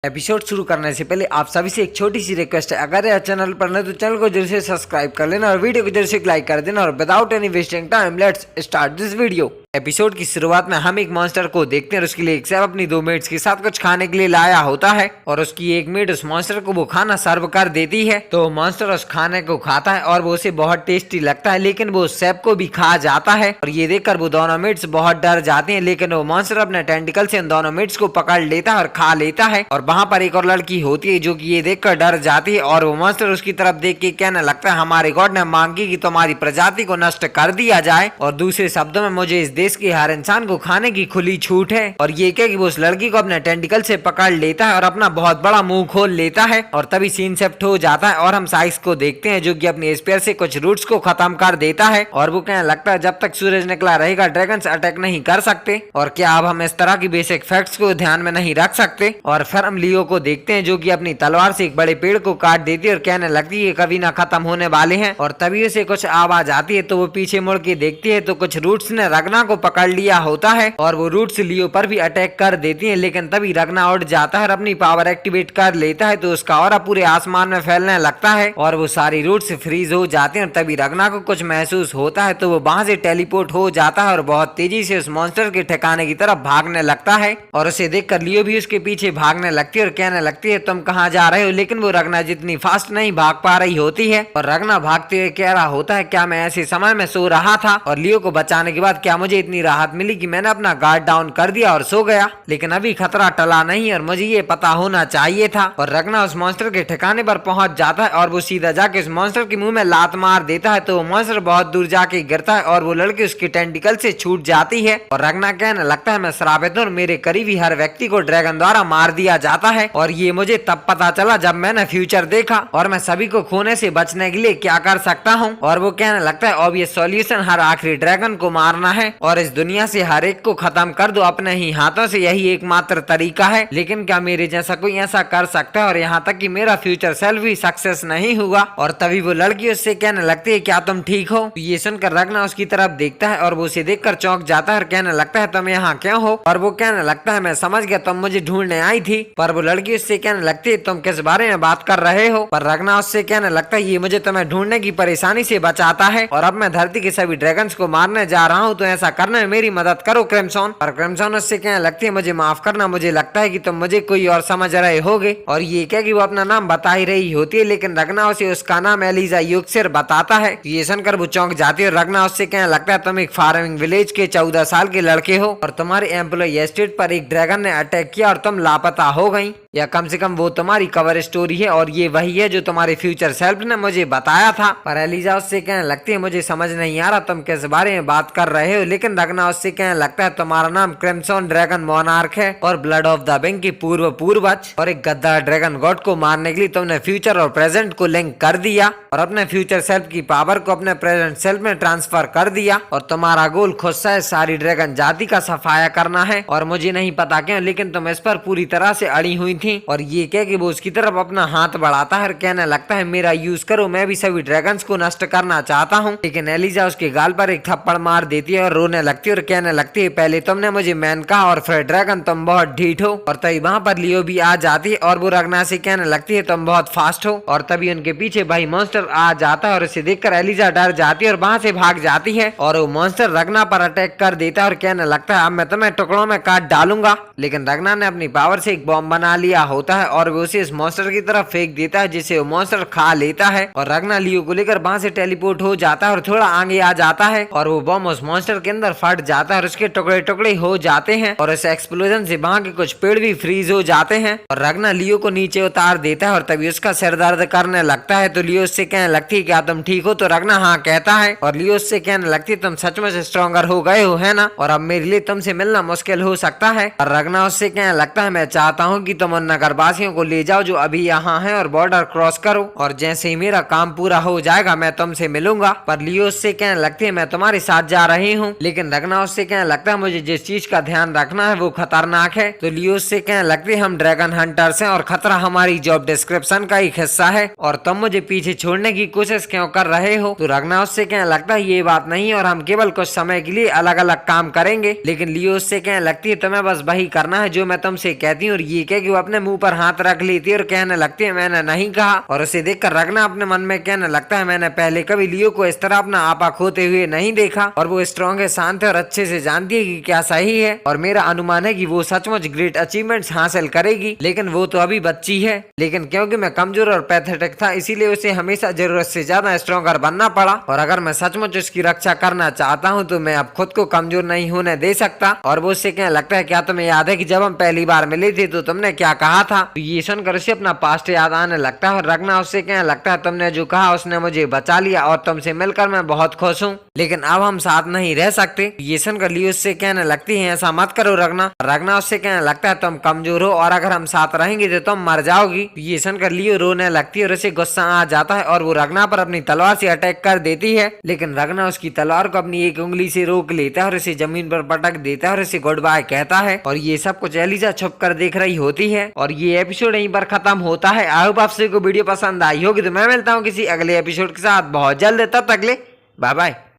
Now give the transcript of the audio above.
Episode शुरू करने से पहले आप सभी से एक छोटी सी रिक्वेस्ट है, अगर यह चैनल पर न तो चैनल को जरूर से सब्सक्राइब कर लेना और वीडियो को जरूर से लाइक कर देना। और without any wasting time let's start this video. Episode की शुरुआत में हम एक मॉन्स्टर को देखते हैं और उसके लिए एक सेफ अपनी दो मेट्स के साथ कुछ खाने के लिए लाया होता है और उसकी एक मेट उस मॉन्स्टर को वो खाना सर्व कर देती है। तो मॉन्स्टर उस खाने को खाता है और वो उसे बहुत टेस्टी लगता है, लेकिन वो उस सेफ को भी खा जाता है और ये देखकर वो दोनों मेट्स बहुत डर जाते हैं। लेकिन वो मॉन्स्टर अपने टेंटिकल से उन दोनों मेट्स को पकड़ लेता है और खा लेता है। और वहाँ पर एक और लड़की होती है जो कि ये देखकर डर जाती है और वो मॉन्स्टर उसकी तरफ देख के कहने लगता है, हमारे गॉड ने मांगी कि तुम्हारी प्रजाति को नष्ट कर दिया जाए और दूसरे शब्दों में मुझे इस देश के हर इंसान को खाने की खुली छूट है। और ये क्या कि वो उस लड़की को अपने टेंटिकल से पकड़ लेता है और अपना बहुत बड़ा मुंह खोल लेता है। और तभी सीन शिफ्ट हो जाता है और हम साइक्स को देखते हैं जो कि अपनी स्पेयर से कुछ रूट्स को खत्म कर देता है और वो कहने लगता है, जब तक सूरज निकला रहेगा ड्रैगन्स अटैक नहीं कर सकते। और क्या अब हम इस तरह की बेसिक फैक्ट्स को ध्यान में नहीं रख सकते। और फिर हम लियो को देखते हैं जो कि अपनी तलवार से एक बड़े पेड़ को काट देती है और कहने लगती है कभी ना खत्म होने वाले हैं। और तभी उसे कुछ आवाज आती है तो वो पीछे मुड़ के देखती है तो कुछ रूट्स ने रगना को पकड़ लिया होता है और वो रूट्स लियो पर भी अटैक कर देती हैं। लेकिन तभी रगना उड़ जाता है और अपनी पावर एक्टिवेट कर लेता है तो उसका ऑरा पूरे आसमान में फैलने लगता है और वो सारी रूट्स फ्रीज हो जाते हैं। और तभी रगना को कुछ महसूस होता है तो वो वहां से टेलीपोर्ट हो जाता है और बहुत तेजी से उस मॉन्स्टर के ठिकाने की तरफ भागने लगता है। और उसे देखकर लियो भी उसके पीछे भागने लगती है और कहने लगती है, तुम कहाँ जा रहे हो। लेकिन वो रगना जितनी फास्ट नहीं भाग पा रही होती है और रगना भागते हुए कह रहा होता है, क्या मैं ऐसे समय में सो रहा था और लियो को बचाने के बाद क्या मुझे इतनी राहत मिली कि मैंने अपना गार्ड डाउन कर दिया और सो गया। लेकिन अभी खतरा टला नहीं और मुझे ये पता होना चाहिए था। और रगना उस मॉन्स्टर के ठिकाने पर पहुंच जाता है और वो सीधा जाके उस मॉन्स्टर के मुंह में लात मार देता है तो वो मॉन्स्टर बहुत दूर जाके गिरता है और वो लड़की उसके टेंटिकल से छूट जाती है। और रगना कहने लगता है, मैं श्रापित हूं और मेरे करीबी हर व्यक्ति को ड्रैगन द्वारा मार दिया जाता है और ये मुझे तब पता चला जब मैंने फ्यूचर देखा और मैं सभी को खोने से बचने के लिए क्या कर सकता हूँ। और वो कहने लगता है, ऑब्वियस सॉल्यूशन हर आखिरी ड्रैगन को मारना है और इस दुनिया से हर एक को खत्म कर दो अपने ही हाथों से, यही एकमात्र तरीका है। लेकिन क्या मेरे जैसा कोई ऐसा कर सकता है। और यहाँ तक कि मेरा फ्यूचर सेल्फ भी सक्सेस नहीं हुआ। और तभी वो लड़की उससे कहने लगती है, क्या तुम ठीक हो। ये सुनकर रगना उसकी तरफ देखता है और वो उसे देखकर चौंक जाता है और कहने लगता है, तुम यहाँ क्यों हो। और वो कहने लगता है, मैं समझ गया तुम मुझे ढूंढने आई थी। पर वो लड़की उससे कहने लगती है, तुम किस बारे में बात कर रहे हो। पर रगना उससे कहने लगता है, ये मुझे तुम्हें ढूंढने की परेशानी से बचाता है और अब मैं धरती के सभी ड्रैगन्स को मारने जा रहा हूँ, तो ऐसा करने में मेरी मदद करो क्रिम्सन। और क्रिम्सन उससे कहने लगती है, मुझे माफ करना, मुझे लगता है कि तुम मुझे कोई और समझ रहे होगे। और ये क्या कि वो अपना नाम बता ही रही होती है, लेकिन रगना उसे उसका नाम एलिजा युक्सिर बताता है। ये सुनकर वो चौंक जाती है और रगना उससे कहने लगता है, तुम एक फार्मिंग विलेज के 14 साल के लड़के हो और तुम्हारे एम्प्लॉय एस्टेट पर एक ड्रैगन ने अटैक किया और तुम लापता हो गई, या कम से कम वो तुम्हारी कवर स्टोरी है और ये वही है जो तुम्हारे फ्यूचर सेल्फ ने मुझे बताया था। पर एलिजा उससे कहने लगती है, मुझे समझ नहीं आ रहा तुम किस बारे में बात कर रहे हो। लेकिन रगना उससे कहने लगता है, तुम्हारा नाम क्रिम्सन ड्रैगन मोनार्क है और ब्लड ऑफ द बैंक के पूर्वज और एक गद्दार ड्रैगन गॉड को मारने के लिए तुमने फ्यूचर और प्रेजेंट को लिंक कर दिया और अपने फ्यूचर सेल्फ की पावर को अपने प्रेजेंट सेल्फ में ट्रांसफर कर दिया। और तुम्हारा गोल खुद से सारी ड्रैगन जाति का सफाया करना है और मुझे नहीं पता क्यों, लेकिन तुम इस पर पूरी तरह से अड़ी हुई थी। और ये कह कि वो उसकी तरफ अपना हाथ बढ़ाता है और कहने लगता है, मेरा यूज करो, मैं भी सभी ड्रैगन्स को नष्ट करना चाहता हूँ। लेकिन एलिजा उसके गाल पर एक थप्पड़ मार देती है और रोने लगती है और कहने लगती है, पहले तुमने मुझे मैन कहा और फिर ड्रैगन, तुम बहुत ढीठ हो। और तभी वहाँ पर लियो भी आ जाती है और वो रगना से कहने लगती है, तुम बहुत फास्ट हो। और तभी उनके पीछे भाई मॉन्स्टर आ जाता है और उसे देखकर एलिजा डर जाती है और वहाँ से भाग जाती है और वो मॉन्स्टर रगना पर अटैक कर देता है और कहने लगता है, अब मैं तुम्हें टुकड़ों में काट डालूंगा। लेकिन रगना ने अपनी पावर से एक बॉम्ब बना लिया होता है और वो उसे इस मॉन्स्टर की तरफ फेंक देता है जिसे वो मॉन्स्टर खा लेता है। और रगना लियो को लेकर वहाँ से टेलीपोर्ट हो जाता है और थोड़ा आगे आ जाता है और वो बॉम्ब उस मॉन्स्टर के अंदर फट जाता है और उसके टुकड़े टुकड़े हो जाते हैं और इस एक्सप्लोजन से वहाँ के कुछ पेड़ भी फ्रीज हो जाते हैं। और रगना लियो को नीचे उतार देता है और तभी उसका सिर दर्द करने लगता है तो लियो उससे कहने लगती है, क्या तुम ठीक हो। तो रगना हाँ कहता है और लियो उससे कहने लगती है, तुम सचमुच स्ट्रॉन्गर हो गए हो, है ना, और अब मेरे लिए तुमसे मिलना मुश्किल हो सकता है। और रगना उससे कहने लगता है, मैं चाहता हूँ कि तुम उन नगरवासियों को ले जाओ जो अभी यहाँ है और बॉर्डर क्रॉस करो और जैसे ही मेरा काम पूरा हो जाएगा मैं तुमसे मिलूंगा। पर लियो उससे कहने लगती है, मैं तुम्हारे साथ जा रही हूँ। लेकिन रगना उससे कहने लगता है मुझे जिस चीज का ध्यान रखना है वो खतरनाक है। तो लियो उससे कहने लगती है हम ड्रैगन हंटर्स हैं और खतरा हमारी जॉब डिस्क्रिप्शन का एक हिस्सा है और तुम मुझे पीछे छोड़ने की कोशिश क्यों कर रहे हो। तो रगना उससे कहने लगता है ये बात नहीं और हम केवल कुछ समय के लिए अलग अलग काम करेंगे। लेकिन लियो उससे कहने लगती है तुम्हें बस वही करना है जो मैं तुमसे कहती हूँ। और ये कह के वो अपने मुंह पर हाथ रख लेती है और कहने लगती है मैंने नहीं कहा। और उसे देखकर रगना अपने मन में कहने लगता है मैंने पहले कभी लियो को इस तरह अपना आपा खोते हुए नहीं देखा और वो स्ट्रॉन्ग है, शांत है और अच्छे से जानती है कि क्या सही है। और मेरा अनुमान है कि वो सचमुच ग्रेट अचीवमेंट्स हासिल करेगी, लेकिन वो तो अभी बच्ची है। लेकिन क्योंकि मैं कमजोर और पैथेटिक था इसीलिए उसे हमेशा जरूरत से ज्यादा स्ट्रॉन्गर बनना पड़ा। और अगर मैं सचमुच उसकी रक्षा करना चाहता हूँ तो मैं अब खुद को कमजोर नहीं होने दे सकता। और वो उससे कहने लगता है क्या तुम्हें याद है कि जब हम पहली बार मिले थे तो तुमने क्या कहा था। तो ये सुनकर उसे अपना पास्ट याद आने लगता है और रगना उससे कहने लगता है तुमने जो कहा उसने मुझे बचा लिया और तुमसे मिलकर मैं बहुत खुश हूँ, लेकिन अब हम साथ नहीं रह सकते। ये सुनकर लियो उससे कहने लगती है ऐसा मत करो रगना। रगना उससे कहने लगता है तुम कमजोर हो और अगर हम साथ रहेंगे तो तुम मर जाओगी। ये सुनकर लियो रोने लगती है और उसे गुस्सा आ जाता है और वो रगना पर अपनी तलवार से अटैक कर देती है। लेकिन रगना उसकी तलवार को अपनी एक उंगली से रोक लेता है और उसे जमीन पर पटक देता है और उसे गुड बाय कहता है। और ये सब कुछ एलिजा छुप कर देख रही होती है और ये एपिसोड यहीं पर खत्म होता है। आई होप आपसे को वीडियो पसंद आई होगी। तो मैं मिलता हूँ किसी अगले एपिसोड के साथ बहुत जल्द, तब तक ले बाय बाय।